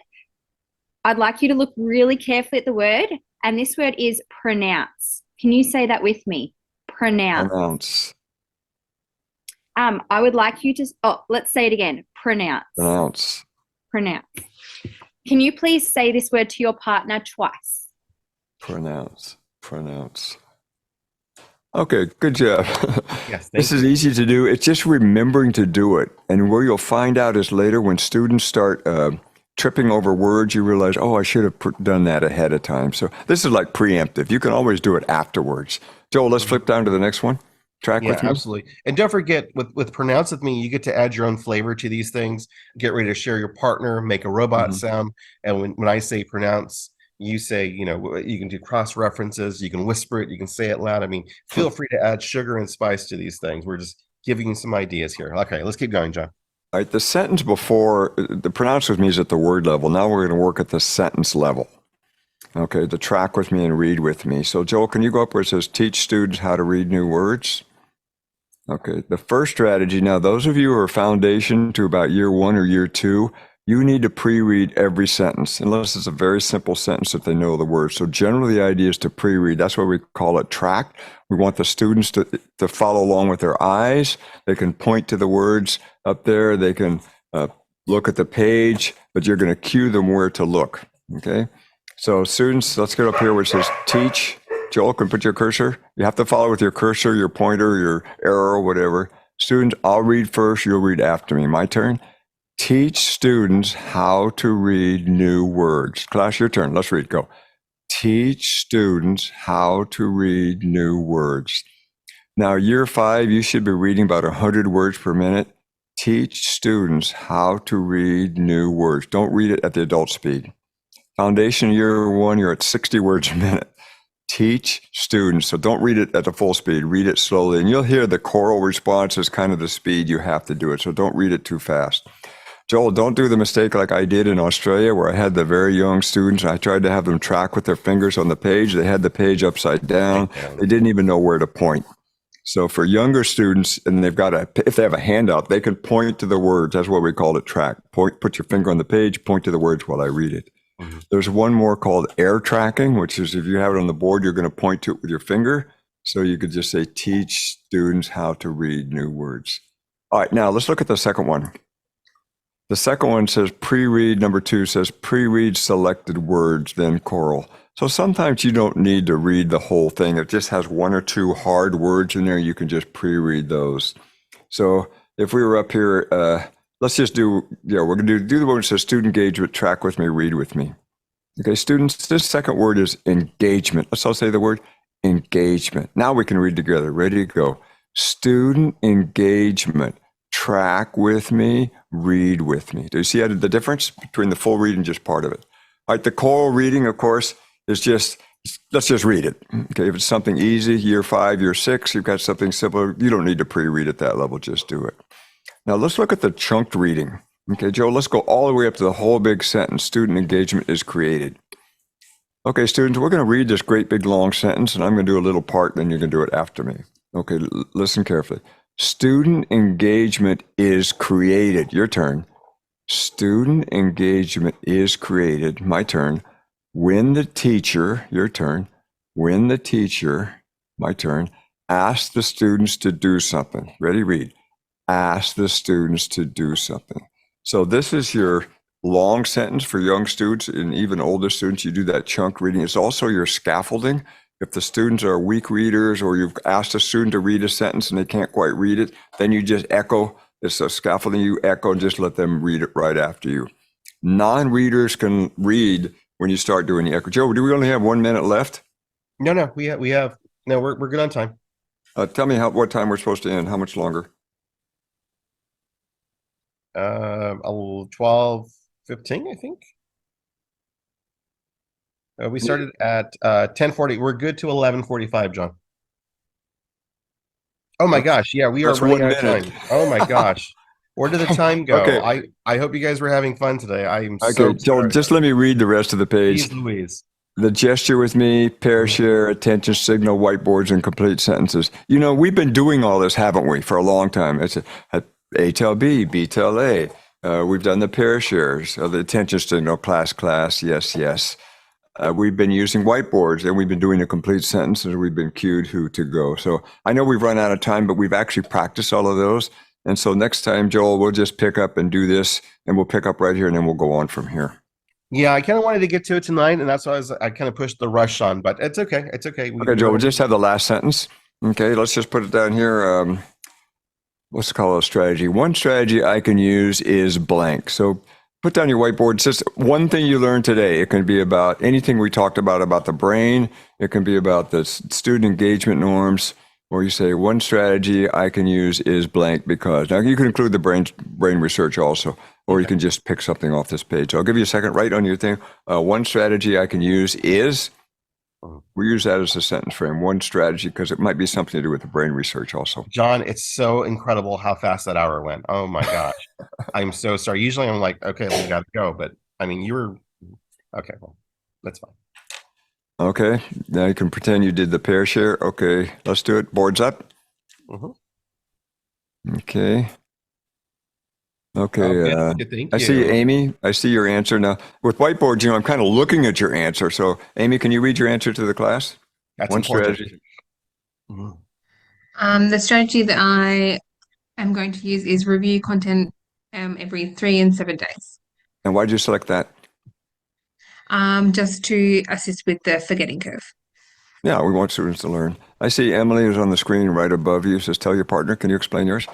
I'd like you to look really carefully at the word, and this word is pronounce. Can you say that with me? Pronounce. Pronounce. I would like you to, let's say it again. Pronounce. Pronounce. Pronounce. Can you please say this word to your partner twice? Pronounce. Pronounce. Okay, good job. Yes, this is easy to do. It's just remembering to do it. And where you'll find out is later when students start tripping over words, you realize, oh, I should have done that ahead of time. So this is like preemptive. You can always do it afterwards. Joel, let's flip down to the next one. Track with me. Absolutely. And don't forget, with Pronounce With Me, you get to add your own flavor to these things. Get ready to share your partner, make a robot sound. And when I say pronounce, you say, you can do cross references, you can whisper it, you can say it loud. I mean, feel free to add sugar and spice to these things. We're just giving you some ideas here. Okay, let's keep going, John. All right, the sentence before, the pronounce with me is at the word level. Now we're going to work at the sentence level. Okay, the track with me and read with me. So Joel, can you go up where it says teach students how to read new words? Okay, the first strategy, now those of you who are foundation to about year 1 or year 2, you need to pre-read every sentence, unless it's a very simple sentence if they know the words. So generally the idea is to pre-read. That's why we call it track. We want the students to follow along with their eyes. They can point to the words up there. They can look at the page, but you're going to cue them where to look, okay? So students, let's get up here where it says teach. Joel, can put your cursor. You have to follow with your cursor, your pointer, your arrow, whatever. Students, I'll read first, you'll read after me. My turn. Teach students how to read new words. Class, your turn. Let's read. Go. Teach students how to read new words. Now, year 5, you should be reading about 100 words per minute. Teach students how to read new words. Don't read it at the adult speed. Foundation year 1, you're at 60 words a minute. Teach students, so don't read it at the full speed, read it slowly, and you'll hear the choral response is kind of the speed you have to do it, so don't read it too fast. Joel, don't do the mistake like I did in Australia where I had the very young students, and I tried to have them track with their fingers on the page. They had the page upside down. They didn't even know where to point. So for younger students, and if they have a handout, they can point to the words. That's what we call it, track. Put your finger on the page, point to the words while I read it. There's one more called air tracking, which is if you have it on the board, you're going to point to it with your finger. So you could just say, teach students how to read new words. All right, now let's look at the second one. The second one says pre-read. Number 2 says pre-read selected words, then choral. So sometimes you don't need to read the whole thing. It just has 1 or 2 hard words in there. You can just pre-read those. So if we were up here, let's just do, we're going to do the one that says student engagement, track with me, read with me. Okay, students, this second word is engagement. Let's all say the word engagement. Now we can read together. Ready to go. Student engagement, track with me, read with me. Do you see the difference between the full read and just part of it? All right, the choral reading, of course, is just, let's just read it. Okay, if it's something easy, year 5, year 6, you've got something simple, you don't need to pre-read at that level, just do it. Now let's look at the chunked reading. Okay, Joe, let's go all the way up to the whole big sentence. Student engagement is created. Okay, students, we're going to read this great big long sentence, and I'm going to do a little part, and then you're going to do it after me. Okay, listen carefully. Student engagement is created. Your turn. Student engagement is created. My turn. When the teacher, your turn. When the teacher, my turn, asks the students to do something. Ready, read. Ask the students to do something. So this is your long sentence for young students and even older students. You do that chunk reading. It's also your scaffolding. If the students are weak readers or you've asked a student to read a sentence and they can't quite read it, then you just echo. It's a scaffolding. You echo and just let them read it right after you. Non-readers can read when you start doing the echo. Joe, do we only have 1 minute left? No, we have. No, we're good on time. Tell me what time we're supposed to end. How much longer? 12:15, I think. We started at 10:40. We're good to 11:45, John. Oh my gosh. Yeah, we are That's running 1 out of minute. time. Oh my gosh. Where did the time go? Okay. I hope you guys were having fun today. I am so Okay, Joel, sorry. just let me read the rest of the page. Jeez Louise. The gesture with me, pair share, attention signal, whiteboards, and complete sentences. You know, we've been doing all this, haven't we, for a long time? It's A tell B, B tell A. We've done the pair shares, the attention signal, class, class, yes, yes. We've been using whiteboards, and we've been doing the complete sentences. We've been cued who to go. So I know we've run out of time, but we've actually practiced all of those. And so next time, Joel, we'll just pick up and do this, and we'll pick up right here, and then we'll go on from here. Yeah, I kind of wanted to get to it tonight, and that's why I kind of pushed the rush on, but it's okay. It's okay. Okay, Joel, we'll just have the last sentence. Okay, let's just put it down here. Let's call it a strategy. One strategy I can use is blank. So put down your whiteboard. Just one thing you learned today. It can be about anything we talked about the brain. It can be about the student engagement norms, or you say one strategy I can use is blank because. Now you can include the brain research also, or you can just pick something off this page. So I'll give you a second. Write on your thing. One strategy I can use is. We use that as a sentence frame. One strategy because it might be something to do with the brain research also. John, it's so incredible how fast that hour went. Oh my gosh. I'm so sorry. Usually I'm like, okay, we got to go. But I mean, you were okay. Well, that's fine. Okay. Now you can pretend you did the pair share. Okay. Let's do it. Boards up. Okay. Okay. Thank I see you. Amy. I see your answer now. With whiteboards, you know, I'm kind of looking at your answer. So, Amy, can you read your answer to the class? That's one important. strategy. The strategy that I am going to use is review content every 3 and 7 days. And why did you select that? Just to assist with the forgetting curve. Yeah, we want students to learn. I see Emily is on the screen right above you. It says, tell your partner. Can you explain yours?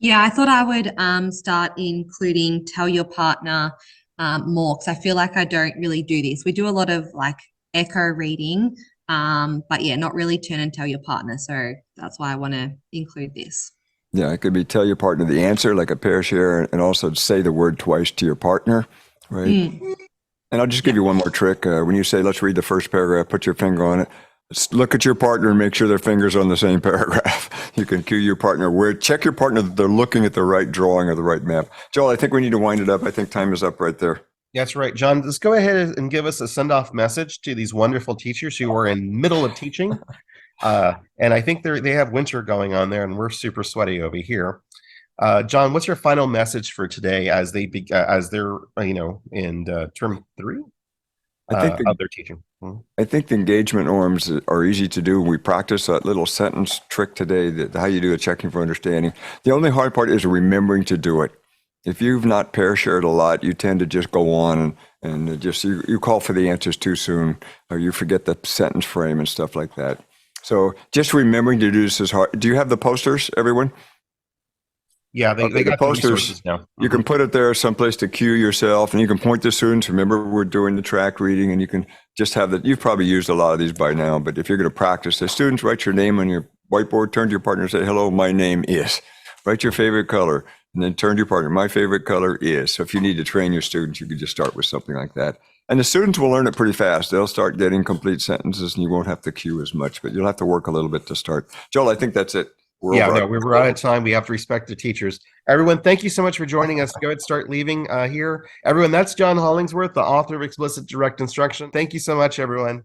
Yeah, I thought I would start including tell your partner more because I feel like I don't really do this. We do a lot of like echo reading, but yeah, not really turn and tell your partner. So that's why I want to include this. Yeah, it could be tell your partner the answer, like a pair share, and also say the word twice to your partner, right? And I'll just give you one more trick. When you say, let's read the first paragraph, put your finger on it. Look at your partner and make sure their finger's on the same paragraph. You can cue your partner. Check your partner that they're looking at the right drawing or the right map. Joel, I think we need to wind it up. I think time is up right there. That's right. John, let's go ahead and give us a send-off message to these wonderful teachers who are in middle of teaching. And I think they have winter going on there, and we're super sweaty over here. John, what's your final message for today as they're in term 3 of their teaching? I think the engagement norms are easy to do. We practice that little sentence trick today, how you do a checking for understanding. The only hard part is remembering to do it. If you've not pair shared a lot, you tend to just go on and just you call for the answers too soon, or you forget the sentence frame and stuff like that. So just remembering to do this is hard. Do you have the posters, everyone? Yeah, they got the posters now. You can put it there someplace to cue yourself, and you can point to students. Remember, we're doing the track reading, and you can just have that. You've probably used a lot of these by now, but if you're going to practice, the students write your name on your whiteboard, turn to your partner and say, hello, my name is. Write your favorite color, and then turn to your partner. My favorite color is. So if you need to train your students, you could just start with something like that. And the students will learn it pretty fast. They'll start getting complete sentences, and you won't have to cue as much, but you'll have to work a little bit to start. Joel, I think that's it. We're out of time. We have to respect the teachers. Everyone, thank you so much for joining us. Go ahead and start leaving here. Everyone, that's John Hollingsworth, the author of Explicit Direct Instruction. Thank you so much, everyone.